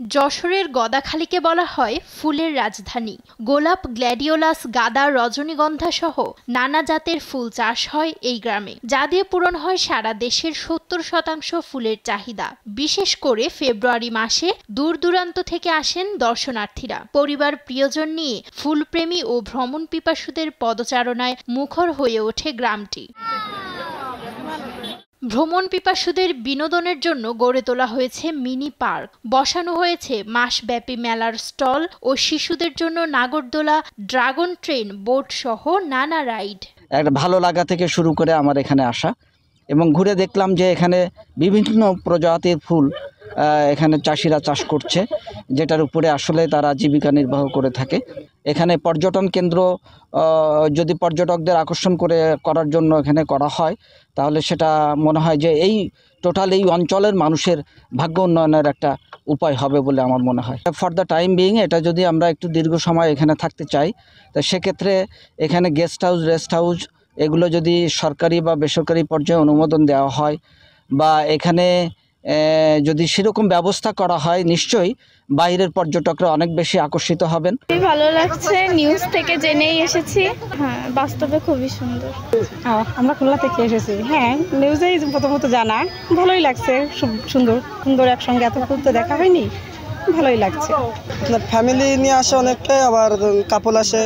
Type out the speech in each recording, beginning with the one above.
যশোরের গদাখালীকে বলা হয় ফুলের রাজধানী। গোলাপ, গ্ল্যাডিওলাস, গাঁদা, রজনীগন্ধা সহ নানা জাতের ফুল চাষ হয় এই গ্রামে, যা দিয়ে পূরণ হয় সারা দেশের ৭০% ফুলের চাহিদা। বিশেষ করে ফেব্রুয়ারি মাসে দূর দূরান্ত থেকে আসেন দর্শনার্থীরা। পরিবার প্রিয়জন নিয়ে ফুলপ্রেমী ও ভ্রমণ পিপাসুদের পদচারণায় মুখর হয়ে ওঠে গ্রামটি। ভ্রমণ পিপাসুদের বিনোদনের জন্য গড়ে তোলা হয়েছে মিনি পার্ক, বসানো হয়েছে মাসব্যাপী মেলার স্টল ও শিশুদের জন্য নাগরদোলা, ড্রাগন ট্রেন, বোট সহ নানা রাইড। একটা ভালো লাগা থেকে শুরু করে আমার এখানে আসা এবং ঘুরে দেখলাম যে এখানে বিভিন্ন প্রজাতির ফুল এখানে চাষিরা চাষ করছে, যেটার উপরে আসলে তারা জীবিকা নির্বাহ করে থাকে। এখানে পর্যটন কেন্দ্র যদি পর্যটকদের আকর্ষণ করার জন্য এখানে করা হয়, তাহলে সেটা মনে হয় যে এই টোটাল এই অঞ্চলের মানুষের ভাগ্য উন্নয়নের একটা উপায় হবে বলে আমার মনে হয়। ফর দ্য টাইম বিইং এটা যদি আমরা একটু দীর্ঘ সময় এখানে থাকতে চাই, তা সেক্ষেত্রে এখানে গেস্ট হাউস, রেস্ট হাউস এগুলো যদি সরকারি বা বেসরকারি পর্যায়ে অনুমোদন দেওয়া হয় বা এখানে যদি সেরকম ব্যবস্থা করা হয়, নিশ্চয়ই বাইরের পর্যটকরা অনেক বেশি আকর্ষিত হবেন। ভালো লাগছে, নিউজ থেকে জেনেই এসেছি। হ্যাঁ, বাস্তবে খুবই সুন্দর। আমরা খুলনা থেকে এসেছি। হ্যাঁ, নিউজেই প্রথমত জানা, ভালোই লাগছে। সুন্দর সুন্দর একসঙ্গে এত ফুল তো দেখা হয়নি, ভালোই লাগছে। আপনার ফ্যামিলি নিয়ে আসে অনেকটাই, আবার কাপল আসে।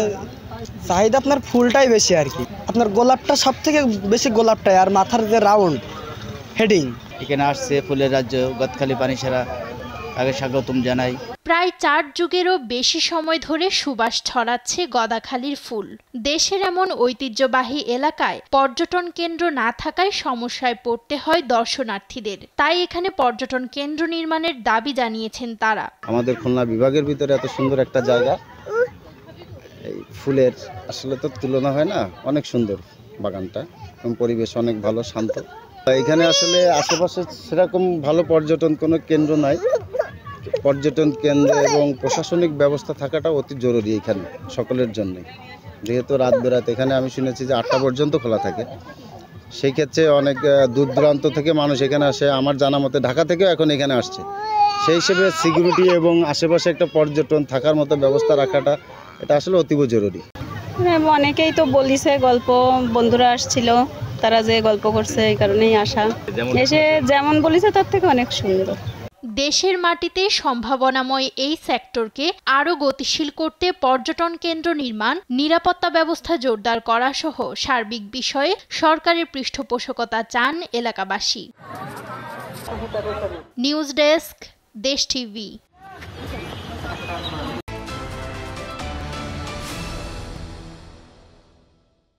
চাহিদা আপনার ফুলটাই বেশি আর কি। আপনার গোলাপটা সব থেকে বেশি, গোলাপটাই। আর মাথার যে রাউন্ড হেডিং, এখানে আসছে ফুলের রাজ্য গদখালি পানিসারা, আগে স্বাগতম জানাই। প্রায় 4 যুগেরও বেশি সময় ধরে সুবাস ছড়াচ্ছে গদাখালীর ফুল। দেশের এমন ঐতিহ্যবাহী এলাকায় পর্যটন কেন্দ্র না থাকায় সমস্যায় পড়তে হয় দর্শনার্থীদের। তাই এখানে পর্যটন কেন্দ্র নির্মাণের দাবি জানিয়েছেন তারা। আমাদের খুলনা বিভাগের ভিতরে এত সুন্দর একটা জায়গা, এই ফুলের আসলে তো তুলনা হয় না। অনেক সুন্দর বাগানটা এবং পরিবেশ অনেক ভালো, শান্ত। এখানে আসলে আশেপাশে সেরকম ভালো পর্যটন কোনো কেন্দ্র নাই। পর্যটন কেন্দ্র এবং প্রশাসনিক ব্যবস্থা থাকাটা অতি জরুরি এখানে সকলের জন্যই। যেহেতু রাত বেরাত এখানে আমি শুনেছি যে 8টা পর্যন্ত খোলা থাকে, সেই ক্ষেত্রে অনেক দূর দূরান্ত থেকে মানুষ এখানে আসে। আমার জানা মতে ঢাকা থেকেও এখন এখানে আসছে। সেই হিসেবে সিকিউরিটি এবং আশেপাশে একটা পর্যটন থাকার মতো ব্যবস্থা রাখাটা এটা আসলে অতীব জরুরি। অনেকেই তো বলিছে, গল্প বন্ধুরা আসছিল, তারা যে গল্প করছে, এই কারণেই আসা। এসে যেমন বলিছে তার থেকে অনেক সুন্দর। দেশের মাটিতে সম্ভাবনাময় এই সেক্টরকে আরও গতিশীল করতে পর্যটন কেন্দ্র নির্মাণ, নিরাপত্তা ব্যবস্থা জোরদার করা সহ সার্বিক বিষয়ে সরকারের পৃষ্ঠপোষকতা চান এলাকাবাসী। নিউজ ডেস্ক, দেশ টিভি।